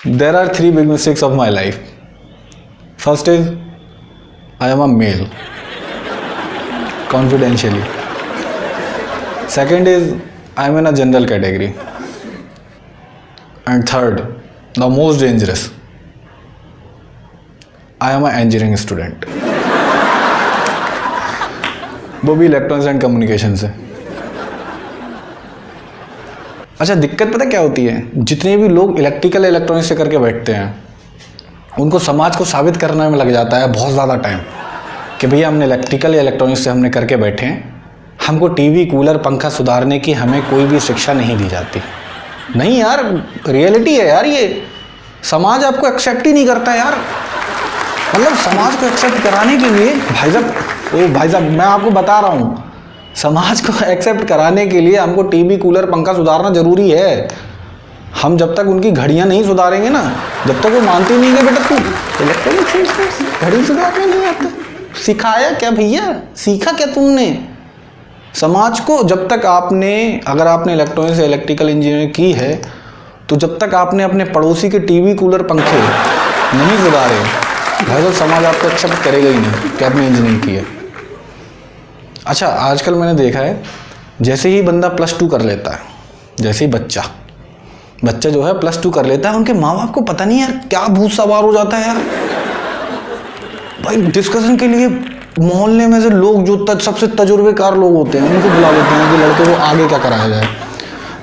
There are three big mistakes of my life. First is, I am a male, confidentially. Second is, I am in a general category. And third, the most dangerous, I am an engineering student. वो भी electronics and communication से। अच्छा, दिक्कत पता क्या होती है, जितने भी लोग इलेक्ट्रिकल इलेक्ट्रॉनिक्स से करके बैठते हैं उनको समाज को साबित करने में लग जाता है बहुत ज़्यादा टाइम कि भैया हमने इलेक्ट्रिकल या इलेक्ट्रॉनिक्स से हमने करके बैठे हैं, हमको टीवी कूलर पंखा सुधारने की हमें कोई भी शिक्षा नहीं दी जाती। नहीं यार, रियलिटी है यार, ये समाज आपको एक्सेप्ट ही नहीं करता यार। मतलब समाज को एक्सेप्ट कराने के लिए भाई साहब मैं आपको बता रहा हूँ, समाज को एक्सेप्ट कराने के लिए हमको टीवी कूलर पंखा सुधारना ज़रूरी है। हम जब तक उनकी घड़ियाँ नहीं सुधारेंगे ना, जब तक वो मानते नहीं कि बेटा तू इलेक्ट्रॉनिक घड़ी सुधारने नहीं आता, सिखाया क्या भैया, सीखा क्या तुमने? समाज को जब तक आपने, अगर आपने इलेक्ट्रॉनिक्स या इलेक्ट्रिकल इंजीनियरिंग की है तो जब तक आपने अपने पड़ोसी के टीवी कूलर पंखे नहीं सुधारे, भाई साहब समाज आपको एक्सेप्ट करेगा ही नहीं कि आपने इंजीनियरिंग की है। अच्छा, आजकल मैंने देखा है, जैसे ही बंदा +2 कर लेता है, जैसे ही बच्चा जो है +2 कर लेता है, उनके माँ बाप को पता नहीं यार क्या भूत सवार हो जाता है यार। भाई डिस्कशन के लिए मोहल्ले में से लोग जो सबसे तजुर्बेकार लोग होते हैं उनको बुला लेते हैं कि लड़के को आगे क्या कराया जाए।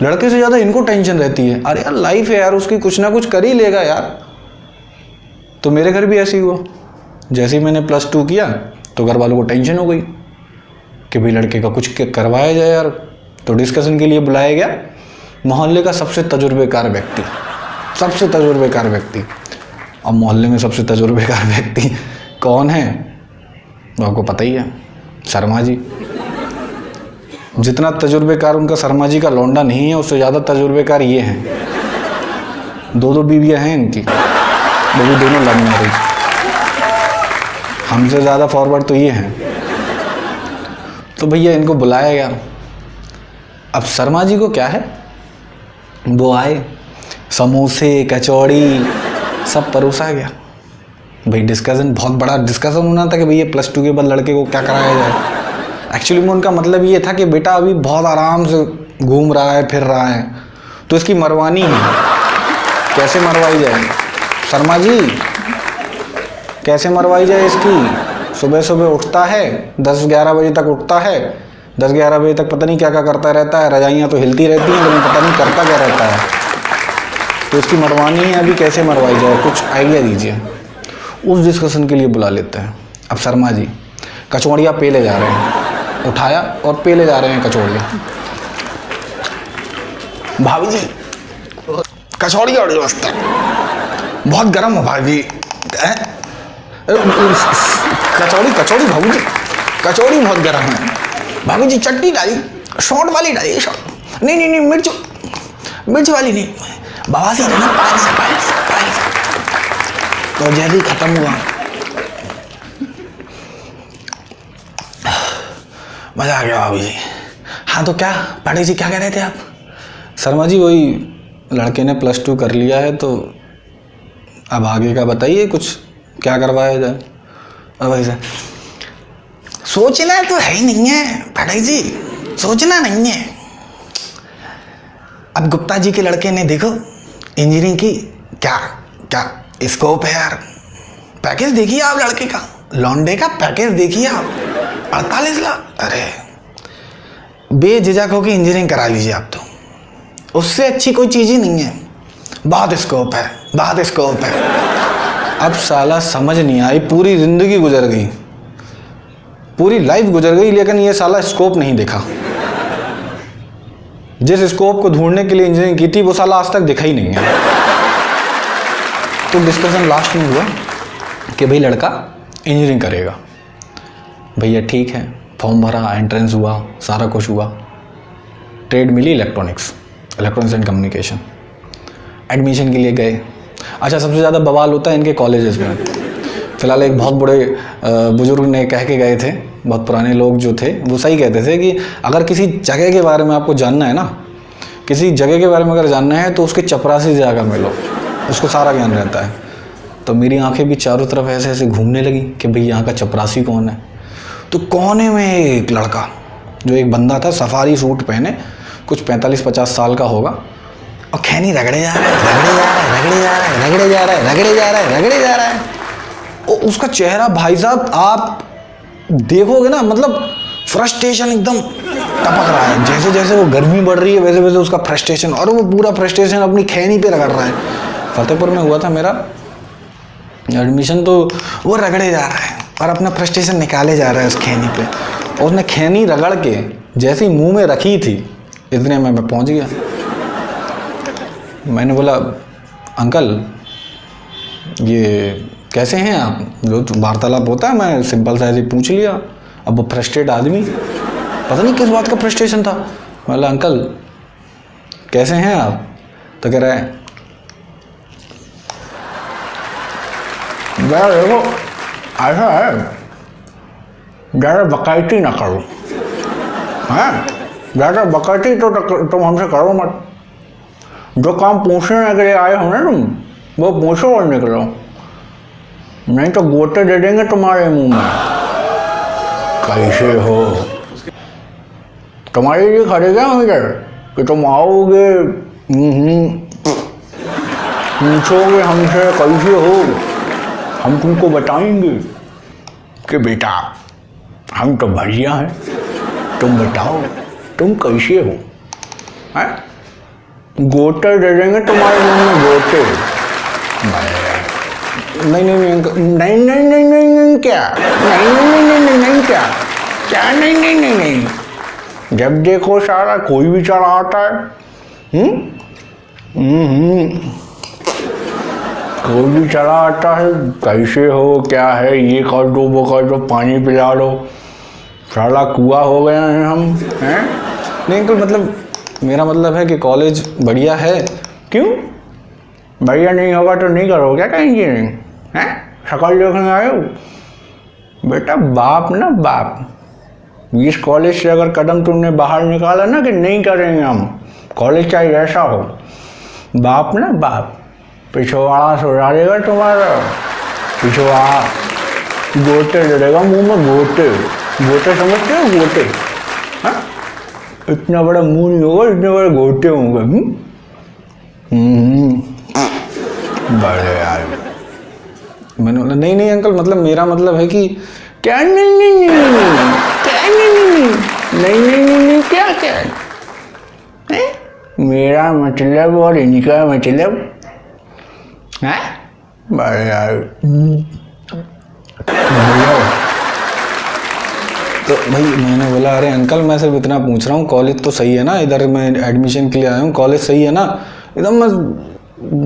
लड़के से ज़्यादा इनको टेंशन रहती है, अरे यार लाइफ है यार, उसकी कुछ ना कुछ कर ही लेगा यार। तो मेरे घर भी ऐसे ही हुआ, जैसे ही मैंने +2 किया तो घर वालों को टेंशन हो गई कि भाई लड़के का कुछ करवाया जाए यार। तो डिस्कशन के लिए बुलाया गया मोहल्ले का सबसे तजुर्बेकार व्यक्ति। अब मोहल्ले में सबसे तजुर्बेकार व्यक्ति कौन है तो आपको पता ही है, शर्मा जी। जितना तजुर्बेकार उनका शर्मा जी का लौंडा नहीं है, उससे ज़्यादा तजुर्बेकार ये हैं। 2 बीवियाँ हैं इनकी, वो भी दोनों लव मैरिज। हमसे ज़्यादा फॉरवर्ड तो ये हैं। तो भैया इनको बुलाया गया। अब शर्मा जी को क्या है, वो आए, समोसे कचौड़ी सब परोसा गया। भाई डिस्कशन, बहुत बड़ा डिस्कशन होना था कि भैया +2 के बाद लड़के को क्या कराया जाए। एक्चुअली में उनका मतलब ये था कि बेटा अभी बहुत आराम से घूम रहा है, फिर रहा है, तो इसकी मरवानी है। कैसे मरवाई जाए शर्मा जी, कैसे मरवाई जाए इसकी? सुबह सुबह उठता है, 10-11 बजे तक उठता है, 10-11 बजे तक पता नहीं क्या क्या करता रहता है। रजाइयाँ तो हिलती रहती हैं लेकिन पता नहीं करता क्या रहता है। तो इसकी मरवानी है, अभी कैसे मरवाई जाए, कुछ आइडिया दीजिए। उस डिस्कशन के लिए बुला लेते हैं। अब शर्मा जी कचौड़ियाँ पेले जा रहे हैं, उठाया और पेले जा रहे हैं कचौड़ियाँ। भाभी जी कचौड़ी और व्यवस्था बहुत गर्म हो भाभी। कचौड़ी भाभी जी, कचौड़ी बहुत गर्म है। भाभी जी चटनी डाली, शॉर्ट वाली डाली, शॉर्ट नहीं मिर्च वाली नहीं, बवासीर है ना, पायस। तो जैसे ही खत्म हुआ, मजा आ गया भाभी जी। हाँ तो क्या पाटिल जी क्या कह रहे थे आप? शर्मा जी वही लड़के ने +2 कर लिया है, तो अब आगे का बताइए, कुछ क्या करवाया जाए। अब भाई साहब सोचना तो है ही नहीं है पाटिल जी, सोचना नहीं है। अब गुप्ता जी के लड़के ने देखो इंजीनियरिंग की, क्या स्कोप है यार। पैकेज देखिए आप लड़के का, लौंडे का पैकेज देखिए आप, 48 लाख। अरे बेझिझक होकर इंजीनियरिंग करा लीजिए आप, तो उससे अच्छी कोई चीज़ ही नहीं है। बहुत स्कोप है। अब साला समझ नहीं आई, पूरी ज़िंदगी गुजर गई, पूरी लाइफ गुजर गई, लेकिन ये साला स्कोप नहीं देखा। जिस स्कोप को ढूंढने के लिए इंजीनियरिंग की थी वो साला आज तक दिखा ही नहीं है। तो डिस्कशन लास्ट में हुआ कि भाई लड़का इंजीनियरिंग करेगा। भैया ठीक है, फॉर्म भरा, एंट्रेंस हुआ, सारा कुछ हुआ, ट्रेड मिली इलेक्ट्रॉनिक्स एंड कम्युनिकेशन। एडमिशन के लिए गए। अच्छा, सबसे ज़्यादा बवाल होता है इनके कॉलेजेस में। फ़िलहाल एक बहुत बड़े बुजुर्ग ने कह के गए थे, बहुत पुराने लोग जो थे वो सही कहते थे कि अगर किसी जगह के बारे में आपको जानना है ना, किसी जगह के बारे में अगर जानना है तो उसके चपरासी से जाकर मिलो। उसको सारा ज्ञान रहता है। तो मेरी आंखें भी चारों तरफ ऐसे ऐसे घूमने लगी कि भाई यहाँ का चपरासी कौन है। तो कोने में एक लड़का, जो एक बंदा था सफारी सूट पहने, कुछ 45-50 साल का होगा, और खैनी रगड़े जा रहा है, रगड़े जा रहा है, रगड़े जा रहा है, रगड़े जा रहा है, रगड़े जा रहा है, रगड़े जा रहा है। और उसका चेहरा भाई साहब आप देखोगे ना, मतलब फ्रस्ट्रेशन एकदम टपक रहा है। जैसे जैसे वो गर्मी बढ़ रही है वैसे वैसे उसका फ्रस्ट्रेशन, और वो पूरा फ्रस्ट्रेशन अपनी खैनी पे रगड़ रहा है। फतेहपुर में हुआ था मेरा एडमिशन, तो वो रगड़े जा रहा है और अपना फ्रस्ट्रेशन निकाले जा रहा है उस खैनी पे। और उसने खैनी रगड़ के जैसे ही मुंह में रखी थी, इतने में मैं पहुंच गया। मैंने बोला, अंकल ये कैसे हैं आप? जो वार्तालाप होता है, मैं सिंपल सा ऐसे पूछ लिया। अब वो फ्रस्ट्रेट आदमी, पता नहीं किस बात का फ्रस्ट्रेशन था। बोला, अंकल कैसे हैं आप? तो कह रहा है, देखो ऐसा है, ज़्यादा बकायती ना करो, हाँ ज़्यादा बकायती तो तुम हमसे करो मत। जो काम पूछने के लिए आए हो ना तुम, वो पूछो और निकलो, नहीं तो गोटे दे देंगे तुम्हारे मुंह में। कैसे हो? तुम्हारे लिए खड़े क्या हम इधर कि तुम आओगे पूछोगे हमसे कैसे हो, हम तुमको बताएंगे कि बेटा हम तो बढ़िया हैं, तुम बताओ तुम कैसे हो। हैं? गोटे दे देंगे तुम्हारे मुंह में, गोटे। नहीं नहीं नहीं नहीं नहीं नहीं नहीं नहीं क्या, नहीं नहीं नहीं नहीं नहीं क्या, क्या नहीं नहीं नहीं नहीं। जब देखो सारा कोई भी चढ़ा आता है, कोई भी चढ़ा आता है, कैसे हो, क्या है, ये कर दो वो कर दो, पानी पिला दो, सारा कुआ हो गया है हम, हैं? नहीं अंकल, मतलब मेरा मतलब है कि कॉलेज बढ़िया है। क्यों बढ़िया नहीं होगा तो नहीं करो क्या कहीं इंजीनियरिंग? हैं? शकल देखने आए हो? बेटा बाप ना बाप, इस कॉलेज से अगर कदम तुमने बाहर निकाला ना कि नहीं करेंगे हम, कॉलेज चाहे ऐसा हो, बाप ना बाप पिछवाड़ा सुधा देगा तुम्हारा, पिछवाड़ा गोटे दे देगा मुँह में, गोटे। गोटे समझते हो? गोटे, हाँ इतना बड़ा मुंह नहीं होगा, इतने बड़े गोटे होंगे। बड़े यार। मैंने बोला, नहीं नहीं अंकल, मतलब मेरा मतलब है कि क्या नहीं नहीं नहीं नहीं क्या नहीं नहीं नहीं नहीं नहीं नहीं क्या क्या है? मेरा मतलब और इनका मतलब है बड़े यार। तो भाई मैंने बोला, अरे अंकल मैं सिर्फ इतना पूछ रहा हूँ, कॉलेज तो सही है ना, इधर मैं एडमिशन के लिए आया हूँ, कॉलेज सही है ना एकदम। मैं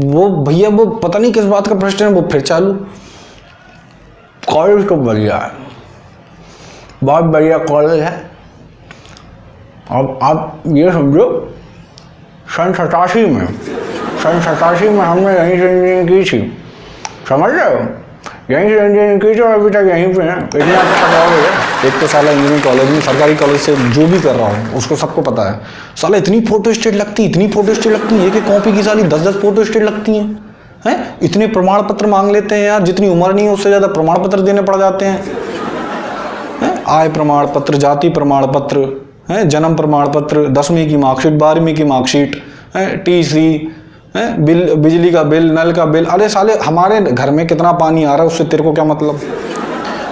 वो भैया वो पता नहीं किस बात का प्रश्न है, वो फिर चालू। कॉलेज तो बढ़िया है, बहुत बढ़िया कॉलेज है। अब आप ये समझो, सन 87 में हमने यहीं से इंजीनियरिंग की थी, समझ रहे हो? यहीं से इंजीनियरिंग की थी और अभी तक यहीं पे है। इतना अच्छा कॉलेज है। एक तो साला इंजीनियरिंग कॉलेज में, सरकारी कॉलेज से जो भी कर रहा हूँ उसको सबको पता है, साला इतनी फोटो स्टेट लगती, इतनी फोटो स्टेट लगती है कि कॉपी की साली 10-10 फोटो स्टेट लगती हैं। इतने प्रमाण पत्र मांग लेते हैं यार, जितनी उम्र नहीं है उससे ज़्यादा प्रमाण पत्र देने पड़ जाते हैं। आय प्रमाण पत्र, जाति प्रमाण पत्र, जन्म प्रमाण पत्र, 10वीं की मार्कशीट, 12वीं की मार्कशीट, TC, बिल, बिजली का बिल, नल का बिल। अरे साले हमारे घर में कितना पानी आ रहा है उससे तेरे को क्या मतलब?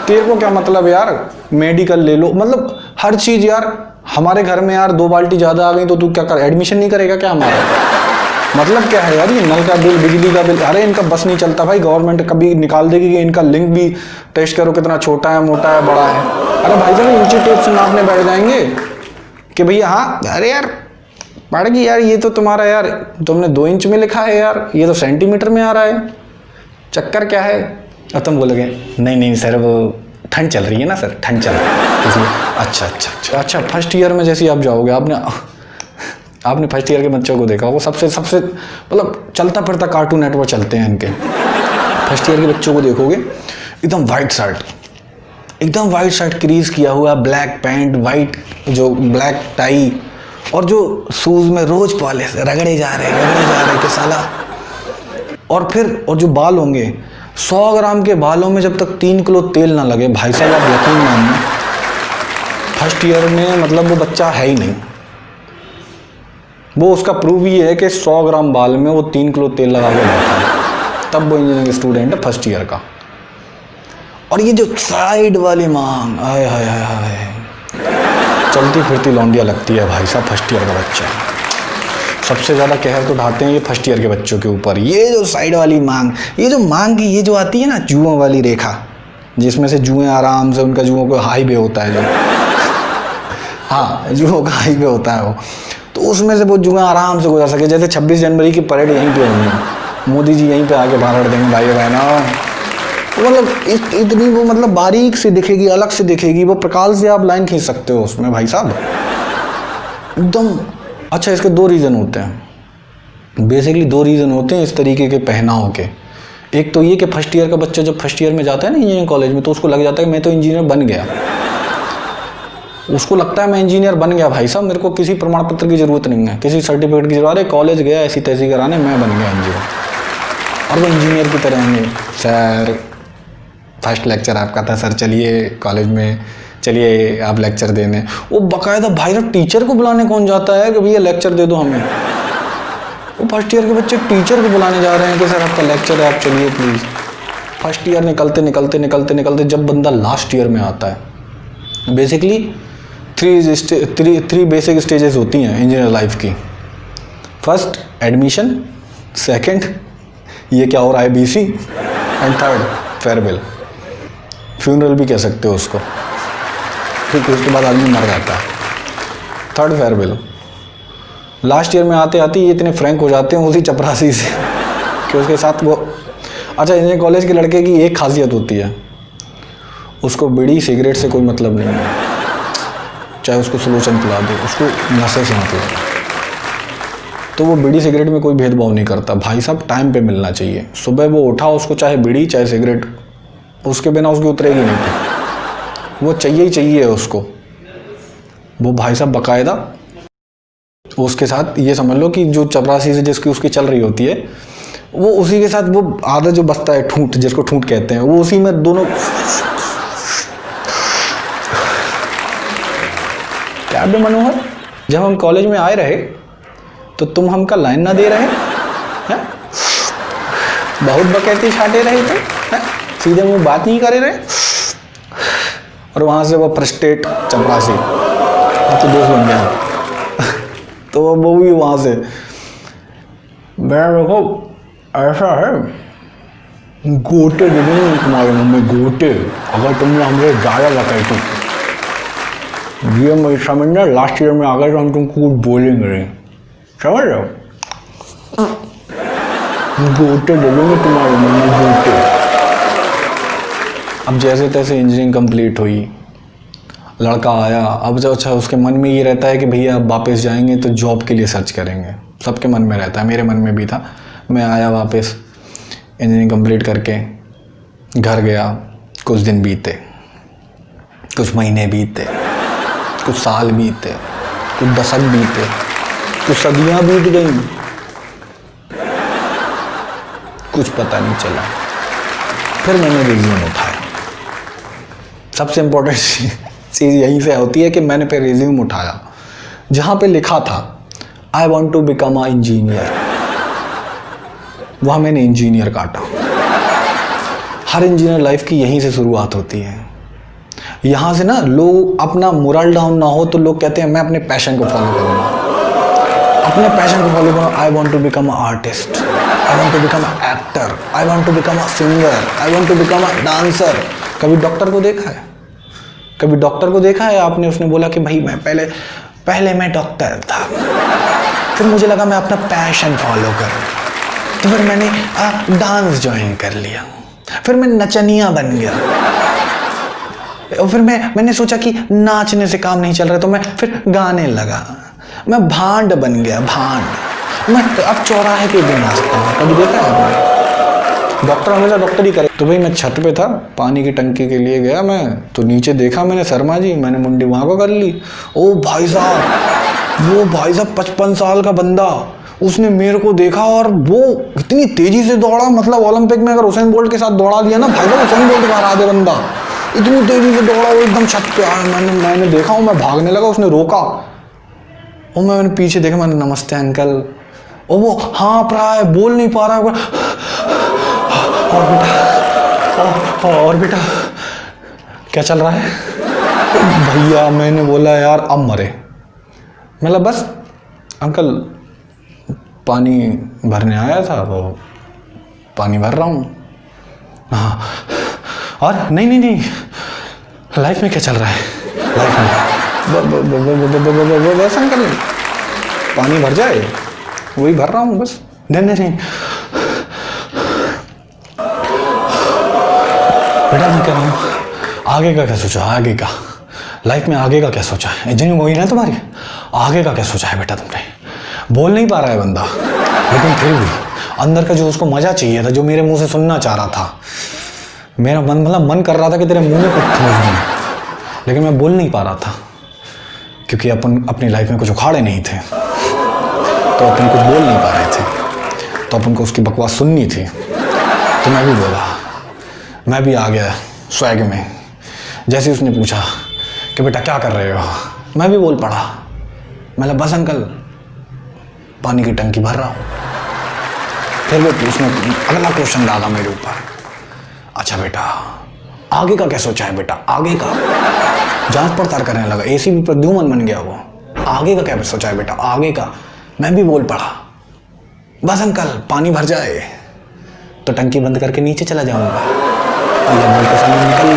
तेरे को क्या मतलब यार? मेडिकल ले लो, मतलब हर चीज़ यार। हमारे घर में यार 2 बाल्टी ज़्यादा आ गई तो तू क्या कर, एडमिशन नहीं करेगा क्या हमारा? मतलब क्या है यार? ये नल का बिल, बिजली का बिल, अरे इनका बस नहीं चलता भाई। गवर्नमेंट कभी निकाल देगी कि इनका लिंक भी टेस्ट करो कितना छोटा है, मोटा है, बड़ा है। अरे भाई साहब ऊंचे टेप से नापने बैठ जाएंगे कि भैया हाँ, अरे यार पढ़ गई यार, ये तो तुम्हारा यार तुमने 2 इंच में लिखा है यार, ये तो सेंटीमीटर में आ रहा है, चक्कर क्या है? और तुम बोलोगे नहीं नहीं सर वो ठंड चल रही है ना सर, ठंड चल रही है इसलिए। अच्छा अच्छा अच्छा अच्छा। फर्स्ट ईयर में जैसे ही आप जाओगे, आपने फर्स्ट ईयर के बच्चों को देखा, वो सबसे मतलब चलता फिरता कार्टून नेटवर्क चलते हैं इनके। फर्स्ट ईयर के बच्चों को देखोगे एकदम वाइट शर्ट, एकदम वाइट शर्ट क्रीज किया हुआ, ब्लैक पैंट, वाइट जो ब्लैक टाई, और जो शूज़ में रोज पॉलिश, रगड़े जा रहे कि साला और जो बाल होंगे, 100 ग्राम के बालों में जब तक 3 किलो तेल ना लगे, भाई साहब आप यकीन मानिए फर्स्ट ईयर में मतलब वो बच्चा है ही नहीं। वो उसका प्रूफ ये है कि 100 ग्राम बाल में वो 3 किलो तेल लगा के बैठा है, तब वो इंजीनियरिंग स्टूडेंट है फर्स्ट ईयर का। और ये जो साइड वाली मांग, आय हाय हाय हाय, चलती फिरती लौंडिया लगती है भाई साहब फर्स्ट ईयर का बच्चा। सबसे ज़्यादा कहर तो उठाते हैं ये फर्स्ट ईयर के बच्चों के ऊपर। ये जो साइड वाली मांग, ये जो मांग की ये जो आती है ना जुओं वाली रेखा, जिसमें से जुएं आराम से, उनका जुओं का हाईवे होता है जो हाँ जुओं का हाईवे होता है वो, तो उसमें से वो जुएं आराम से गुजर सके। जैसे 26 जनवरी की परेड यहीं पे होंगी, मोदी जी यहीं पे आके भाषण देंगे भाई बहनों, मतलब इतनी वो मतलब बारीक से दिखेगी, अलग से दिखेगी, वो प्रकाश से आप लाइन खींच सकते हो उसमें भाई साहब एकदम। अच्छा, इसके 2 रीज़न होते हैं, बेसिकली 2 रीज़न होते हैं इस तरीके के पहनाव के। एक तो ये कि फर्स्ट ईयर का बच्चा जब फर्स्ट ईयर में जाता है ना इंजीनियरिंग कॉलेज में, तो उसको लग जाता है कि मैं तो इंजीनियर बन गया। उसको लगता है मैं इंजीनियर बन गया भाई साहब, मेरे को किसी प्रमाण पत्र की ज़रूरत नहीं है, किसी सर्टिफिकेट की जरूरत है, कॉलेज गया ऐसी तैसी कराने, मैं बन गया इंजीनियर। और वो इंजीनियर की तरह होंगे, सर फर्स्ट लेक्चर आपका था सर, चलिए कॉलेज में, चलिए आप लेक्चर देने। वो बाकायदा भाई साहब टीचर को बुलाने कौन जाता है कि भैया लेक्चर दे दो हमें। वो फर्स्ट ईयर के बच्चे टीचर को बुलाने जा रहे हैं कि सर आपका लेक्चर है, आप चलिए प्लीज़। फर्स्ट ईयर निकलते निकलते निकलते निकलते जब बंदा लास्ट ईयर में आता है, बेसिकली 3 बेसिक स्टेजेस होती हैं इंजीनियर लाइफ की। फर्स्ट एडमिशन, सेकंड ये क्या हो रहा है BC, and third farewell, funeral भी कह सकते हो उसको, क्योंकि उसके बाद आदमी मर जाता है। Third farewell. लास्ट ईयर में आते आते ये इतने फ्रैंक हो जाते हैं उसी चपरासी से कि उसके साथ वो। अच्छा, इंजीनियरिंग कॉलेज के लड़के की एक खासियत होती है, उसको बीड़ी सिगरेट से कोई मतलब नहीं है, चाहे उसको सोलूशन पिला दो, उसको नशे से मतलब है। तो वो बीड़ी सिगरेट में कोई भेदभाव नहीं करता भाई साहब, टाइम पे मिलना चाहिए। सुबह वो उठा, उसको चाहे बीड़ी चाहे सिगरेट, उसके बिना उसकी उतरेगी नहीं थी, वो चाहिए ही चाहिए उसको। वो भाई साहब बाकायदा उसके साथ ये समझ लो कि जो चपरासी से जिसकी उसकी चल रही होती है, वो उसी के साथ वो आदत जो बसता है ठूंठ, जिसको ठूंठ कहते हैं, वो उसी में दोनों। क्या बे मनोहर, जब हम कॉलेज में आए रहे तो तुम हमका लाइन ना दे रहे हैं, बहुत बकैती छाटे रहे थे, सीधे मुंह बात नहीं करे रहे। और वहाँ से वो फ्रस्ट्रेट चपरासी तो दोस्त बन गया तो वो भी वहाँ से देखो ऐसा है, गोटे दे देंगे तुम्हारे मुँह में, गोटे, अगर तुमने हमसे ज़्यादा बताई तो ये मैं समझना लास्ट ईयर में आ गए तो हम तुमको कुछ बोलेंगे नहीं, समझ रहे हो, गोटे दे देंगे तुम्हारे मुँह में, गोटे। अब जैसे तैसे इंजीनियरिंग कंप्लीट हुई, लड़का आया। अब जो अच्छा उसके मन में ये रहता है कि भैया अब वापस जाएंगे तो जॉब के लिए सर्च करेंगे, सबके मन में रहता है, मेरे मन में भी था। मैं आया वापस इंजीनियरिंग कंप्लीट करके घर गया, कुछ दिन बीते, कुछ महीने बीते, कुछ साल बीते, कुछ दशक बीते, कुछ सदियाँ बीत गई, कुछ पता नहीं चला। फिर मैंने रिज्यूम उठाया। सबसे इम्पोर्टेंट चीज़ यहीं से होती है कि मैंने फिर रिज्यूम उठाया जहाँ पे लिखा था I want to become a engineer, वहाँ मैंने इंजीनियर काटा। हर इंजीनियर लाइफ की यहीं से शुरुआत होती है। यहाँ से ना लोग अपना मोरल डाउन ना हो तो लोग कहते हैं मैं अपने पैशन को फॉलो करूँगा, अपने पैशन को फॉलो करूँगा। I want to become a artist, I want to become a actor, I want to become a singer, I want to become a dancer. कभी डॉक्टर को देखा है? कभी डॉक्टर को देखा है आपने? उसने बोला कि भाई मैं पहले मैं डॉक्टर था, फिर मुझे लगा मैं अपना पैशन फॉलो करूँ, तो फिर मैंने डांस ज्वाइन कर लिया, फिर मैं नचनिया बन गया, और फिर मैंने सोचा कि नाचने से काम नहीं चल रहा तो मैं फिर गाने लगा, मैं भांड बन गया, भांड। मैं अब चौराहे पे भी नाचता हूँ। कभी देखा है आपने? डॉक्टर हमेशा डॉक्टर ही करे। तो भाई मैं छत पे था, पानी की टंकी के लिए गया मैं, तो नीचे देखा मैंने शर्मा जी, मैंने मुंडी वहाँ को कर ली। ओ भाई साहब, वो भाई साहब 55 साल का बंदा, उसने मेरे को देखा और वो इतनी तेजी से दौड़ा, मतलब ओलंपिक में अगर उसेन बोल्ट के साथ दौड़ा दिया ना भाई साहब, उसेन बोल्ट का हरा दे बंदा। इतनी तेजी से दौड़ा, वो एकदम छत पे आया। मैंने देखा हूँ, मैं भागने लगा, उसने रोका और मैंने पीछे देखा, मैंने नमस्ते अंकल। और वो हाँफ रहा है, बोल नहीं पा रहा है। और बेटा क्या चल रहा है भैया? मैंने बोला यार अब मरे। मतलब बस अंकल पानी भरने आया था, वो पानी भर रहा हूँ। हाँ, और नहीं लाइफ में क्या चल रहा है? लाइफ में बस अंकल पानी भर जाए वही भर रहा हूँ बस। नहीं बेटा मैं कह रहा हूँ आगे का क्या सोचा? आगे का लाइफ में आगे का क्या सोचा है? इंजीनियरिंग वही ना तुम्हारी, आगे का क्या सोचा है बेटा तुमने? बोल नहीं पा रहा है बंदा, लेकिन फिर भी अंदर का जो उसको मजा चाहिए था, जो मेरे मुंह से सुनना चाह रहा था, मेरा मन कर रहा था कि तेरे मुंह में कुछ ठूस दूं, लेकिन मैं बोल नहीं पा रहा था क्योंकि अपन अपनी लाइफ में कुछ उखाड़े नहीं थे, तो अपन कुछ बोल नहीं पा रहे थे, तो अपन को उसकी बकवास सुननी थी। तो मैं भी बोला, मैं भी आ गया स्वैग में। जैसे उसने पूछा कि बेटा क्या कर रहे हो, मैं भी बोल पड़ा, मैं बस अंकल पानी की टंकी भर रहा हूँ। फिर वो उसने अगला क्वेश्चन डाला मेरे ऊपर, अच्छा बेटा आगे का क्या सोचा है बेटा? आगे का जांच पड़ताल करने लगा, एसीपी प्रद्युमन बन गया वो। आगे का क्या सोचा है बेटा? आगे का। मैं भी बोल पड़ा, बस अंकल पानी भर जाए तो टंकी बंद करके नीचे चला जाऊंगा। और ये बोलते समय निकल